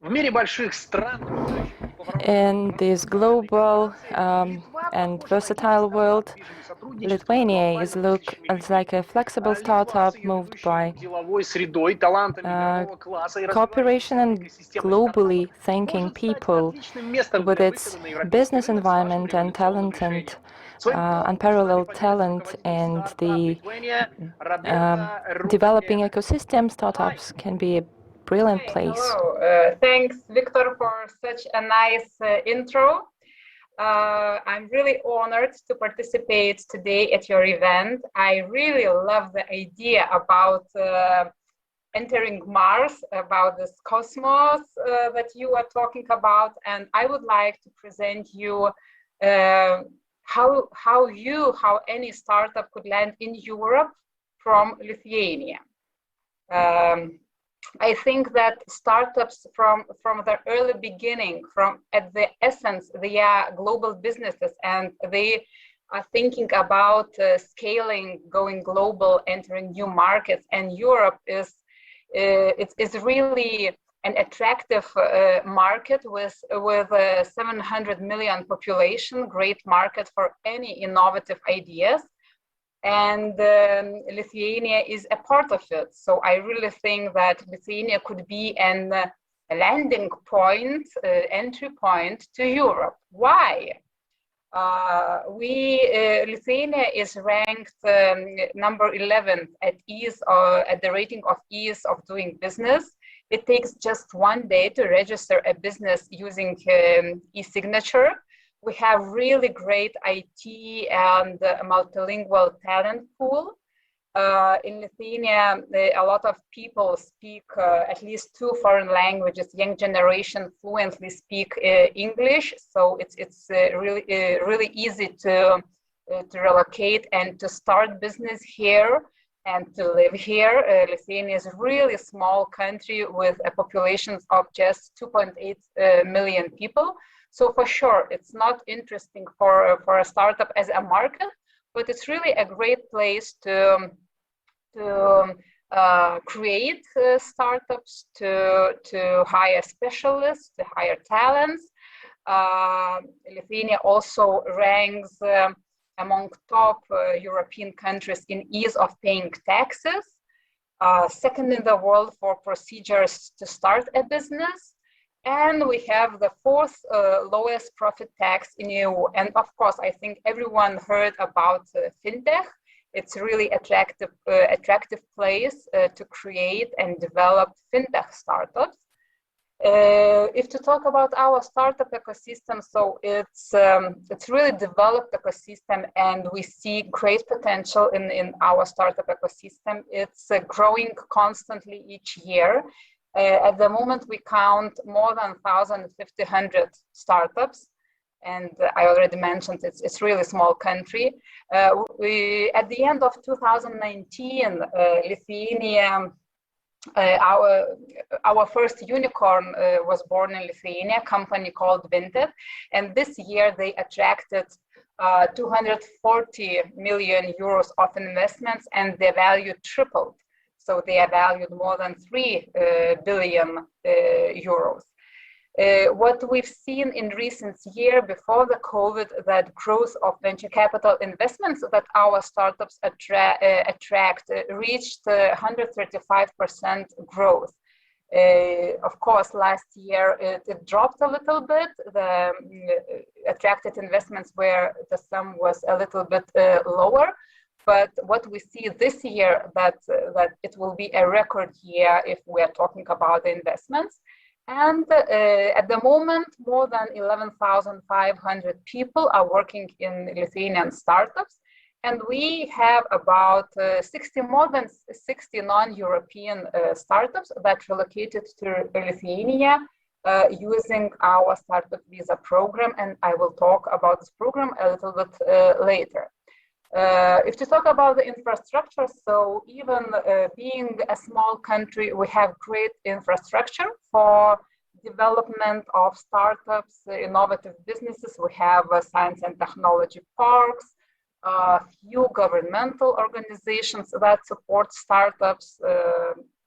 In this global and versatile world, Lithuania is look as like a flexible startup moved by cooperation and globally thinking people with its business environment and talent and unparalleled talent and the developing ecosystem. Startups can be a brilliant place. Thanks, Victor, for such a nice intro. I'm really honored to participate today at your event. I really love the idea about entering Mars, about this cosmos that you are talking about, and I would like to present you how any startup could land in Europe from Lithuania. I think that startups from the early beginning, at the essence, they are global businesses, and they are thinking about scaling, going global, entering new markets. And Europe is really an attractive market with a 700 million population, great market for any innovative ideas. And Lithuania is a part of it. So I really think that Lithuania could be a landing point, entry point to Europe. Why? Lithuania is ranked number 11 at the rating of ease of doing business. It takes just 1 day to register a business using e-signature. We have really great IT and multilingual talent pool. In Lithuania, a lot of people speak at least 2 foreign languages. Young generation fluently speak English, so it's really easy to relocate and to start business here and to live here. Lithuania is a really small country with a population of just 2.8 million people. So for sure, it's not interesting for a startup as a market, but it's really a great place to create startups, to hire specialists, to hire talents. Lithuania also ranks among top European countries in ease of paying taxes, second in the world for procedures to start a business. And we have the 4th lowest profit tax in EU. And of course, I think everyone heard about fintech. It's really attractive place to create and develop fintech startups. If to talk about our startup ecosystem, so it's really developed ecosystem, and we see great potential in our startup ecosystem. It's growing constantly each year. At the moment, we count more than 1,500 startups, and I already mentioned it's really small country. At the end of 2019, Lithuania, our first unicorn was born in Lithuania, a company called Vinted, and this year they attracted 240 million euros of investments, and their value tripled. So they are valued more than 3 billion euros. What we've seen in recent year before the COVID, that growth of venture capital investments that our startups attract reached 135% growth. Of course, last year it dropped a little bit. The attracted investments the sum was a little bit lower. But what we see this year, that it will be a record year if we are talking about the investments. And at the moment, more than 11,500 people are working in Lithuanian startups. And we have about more than 60 non-European startups that relocated to Lithuania using our startup visa program. And I will talk about this program a little bit later. If to talk about the infrastructure, so even being a small country, we have great infrastructure for development of startups, innovative businesses. We have science and technology parks, few governmental organizations that support startups,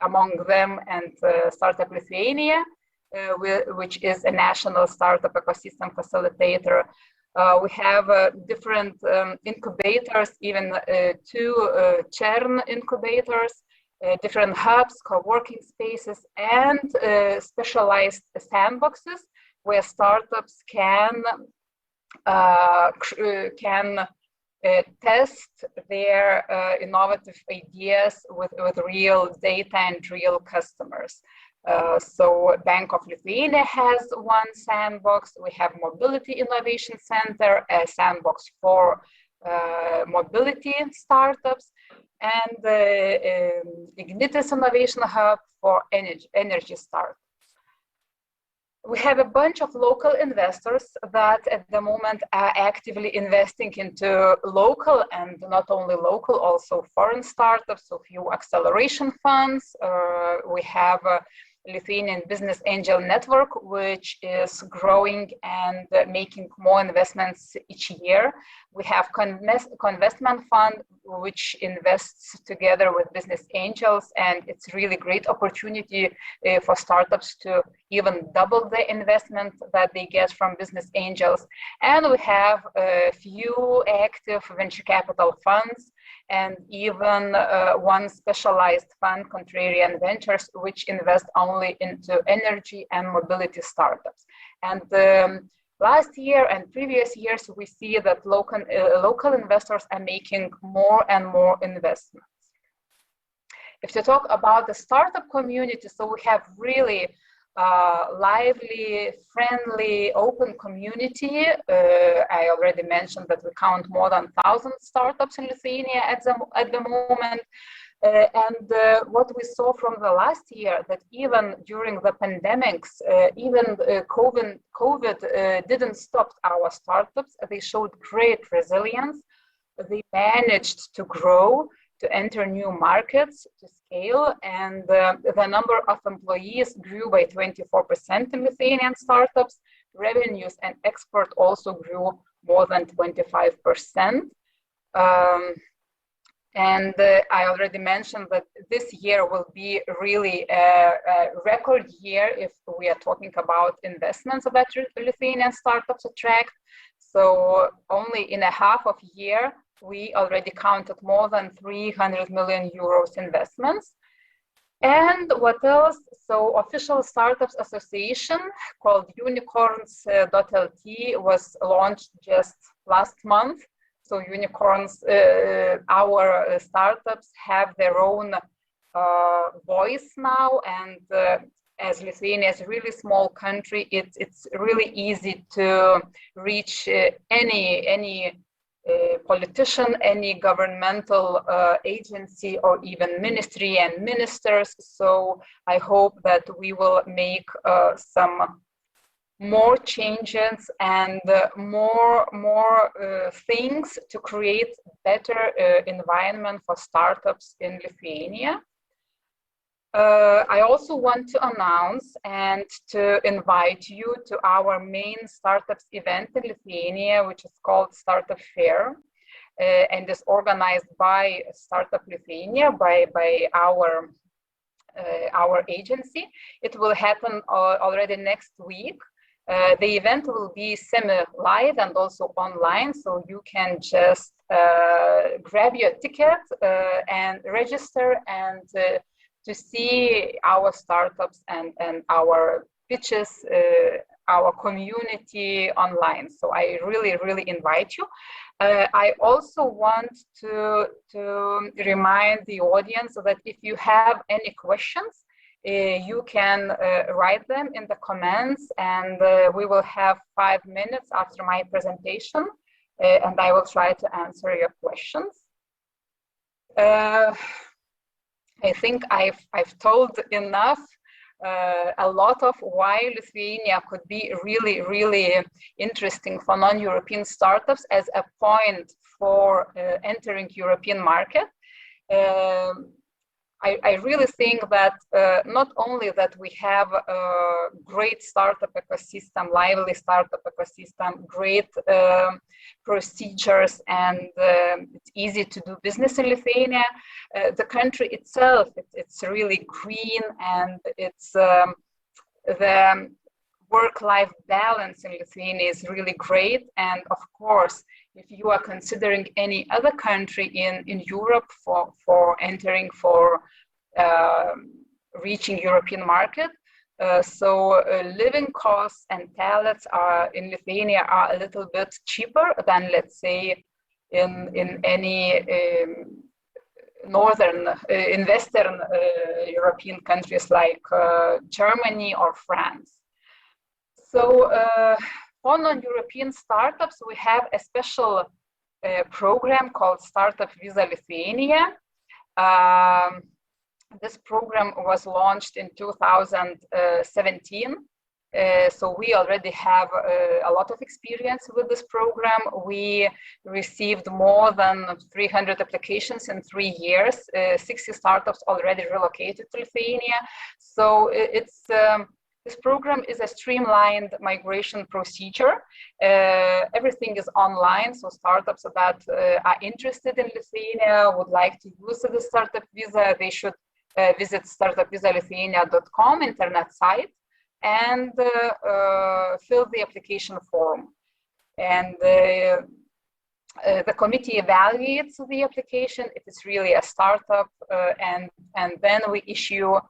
among them and Startup Lithuania. which is a national startup ecosystem facilitator. We have different incubators, even two CERN incubators, different hubs, co-working spaces, and specialized sandboxes where startups can test their innovative ideas with real data and real customers. So Bank of Lithuania has one sandbox. We have Mobility Innovation Center, a sandbox for mobility startups, and Ignitis Innovation Hub for energy startups. We have a bunch of local investors that at the moment are actively investing into local and not only local, also foreign startups, so few acceleration funds. We have Lithuanian Business Angel Network, which is growing and making more investments each year. We have Convestment Fund, which invests together with business angels, and it's really great opportunity for startups to even double the investment that they get from business angels. And we have a few active venture capital funds, and even one specialized fund, Contrarian Ventures, which invest only into energy and mobility startups. And last year and previous years, we see that local investors are making more and more investments. If you talk about the startup community, so we have really lively, friendly, open community. I already mentioned that we count more than 1,000 startups in Lithuania at the moment. And what we saw from the last year, that even during the pandemics, even COVID didn't stop our startups. They showed great resilience. They managed to grow, to enter new markets, to scale, and the number of employees grew by 24% in Lithuanian startups. Revenues and export also grew more than 25%. And I already mentioned that this year will be really a record year if we are talking about investments that Lithuanian startups attract. So only in a half of a year, we already counted more than 300 million euros investments. And what else? So official startups association called unicorns.lt was launched just last month. So unicorns, our startups have their own voice now, and as Lithuania is a really small country, it's really easy to reach any politician, any governmental agency, or even ministry and ministers. So I hope that we will make some more changes and more things to create better environment for startups in Lithuania. I also want to announce and to invite you to our main startups event in Lithuania, which is called Startup Fair, and is organized by Startup Lithuania, by our agency. It will happen already next week. The event will be semi-live and also online, so you can just grab your ticket and register and to see our startups and our pitches, our community online. So I really invite you. I also want to remind the audience that if you have any questions, you can write them in the comments, and we will have 5 minutes after my presentation, and I will try to answer your questions. I think I've told enough, a lot of why Lithuania could be really interesting for non-European startups as a point for entering European market. I really think that not only that we have a great startup ecosystem, lively startup ecosystem, great procedures, and it's easy to do business in Lithuania. The country itself, it's really green, and it's the work-life balance in Lithuania is really great. And of course, if you are considering any other country in Europe for entering, for reaching European market, living costs and pallets are in Lithuania are a little bit cheaper than, let's say, in any in Western European countries like Germany or France. So for non-European startups, we have a special program called Startup Visa Lithuania. This program was launched in 2017. So we already have a lot of experience with this program. We received more than 300 applications in 3 years. 60 startups already relocated to Lithuania. So this program is a streamlined migration procedure. Everything is online, so startups that are interested in Lithuania, would like to use the startup visa, they should visit startupvisalithuania.com internet site and fill the application form. And the committee evaluates the application if it's really a startup, and then we issue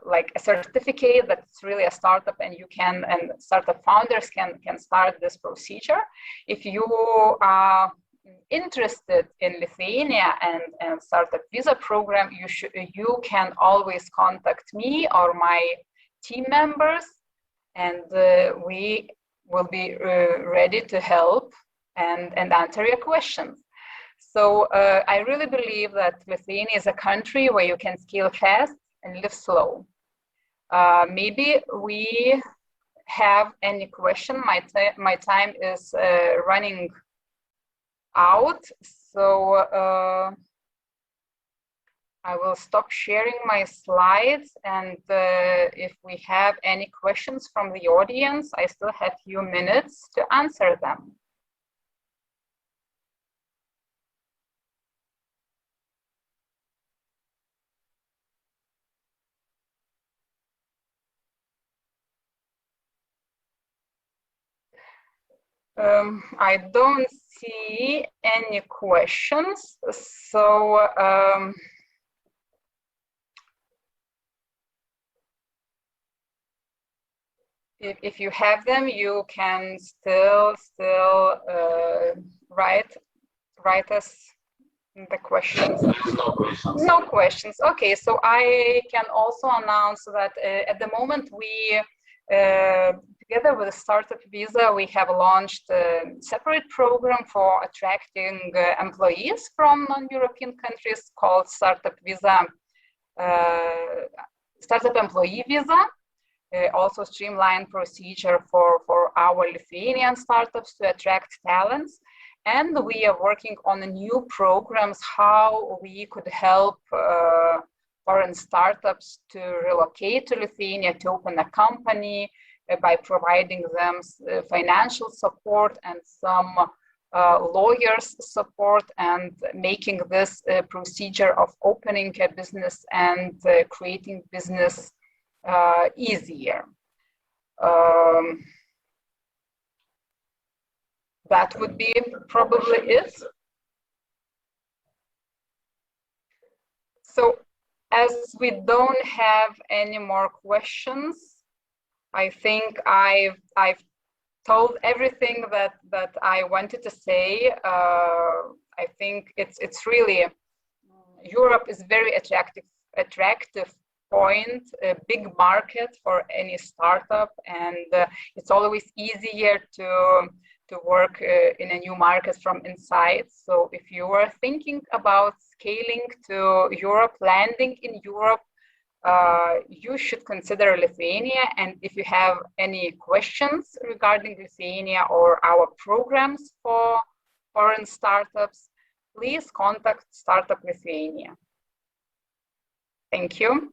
like a certificate that it's really a startup, and startup founders can start this procedure. If you are interested in Lithuania and startup visa program, you can always contact me or my team members, and we will be ready to help and answer your questions. So I really believe that Lithuania is a country where you can scale fast and live slow. Maybe we have any question. My time is running out, so I will stop sharing my slides, and if we have any questions from the audience, I still have a few minutes to answer them. I don't see any questions, so if you have them, you can still write us the questions. No questions. No questions. Okay, so I can also announce that at the moment we together with the Startup Visa, we have launched a separate program for attracting employees from non-European countries called Startup Visa, Startup Employee Visa. Also streamlined procedure for our Lithuanian startups to attract talents. And we are working on new programs, how we could help foreign startups to relocate to Lithuania, to open a company, by providing them financial support and some lawyers support, and making this procedure of opening a business and creating business easier. That would be probably it. So as we don't have any more questions, I think I've told everything that I wanted to say. I think it's really, Europe is very attractive point, a big market for any startup, and it's always easier to work in a new market from inside. So if you are thinking about scaling to Europe, landing in Europe, you should consider Lithuania. And if you have any questions regarding Lithuania or our programs for foreign startups, please contact Startup Lithuania. Thank you.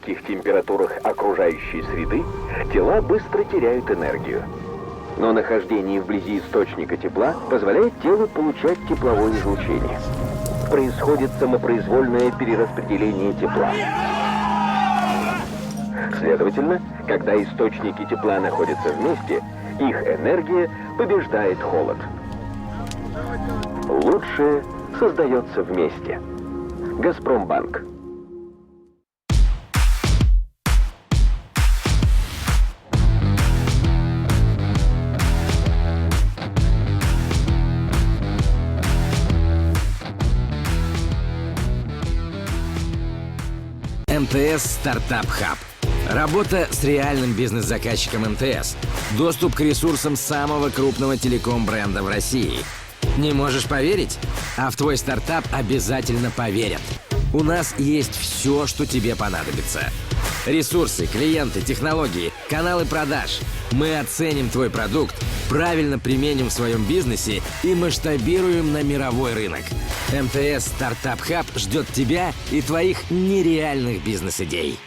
низких температурах окружающей среды тела быстро теряют энергию. Но нахождение вблизи источника тепла позволяет телу получать тепловое излучение. Происходит самопроизвольное перераспределение тепла. Следовательно, когда источники тепла находятся вместе, их энергия побеждает холод. Лучшее создается вместе. Газпромбанк. МТС Стартап Хаб. Работа с реальным бизнес-заказчиком МТС. Доступ к ресурсам самого крупного телеком-бренда в России. Не можешь поверить? А в твой стартап обязательно поверят. У нас есть все, что тебе понадобится. Ресурсы, клиенты, технологии, каналы продаж. Мы оценим твой продукт, правильно применим в своем бизнесе и масштабируем на мировой рынок. МТС Стартап Хаб ждет тебя и твоих нереальных бизнес-идей.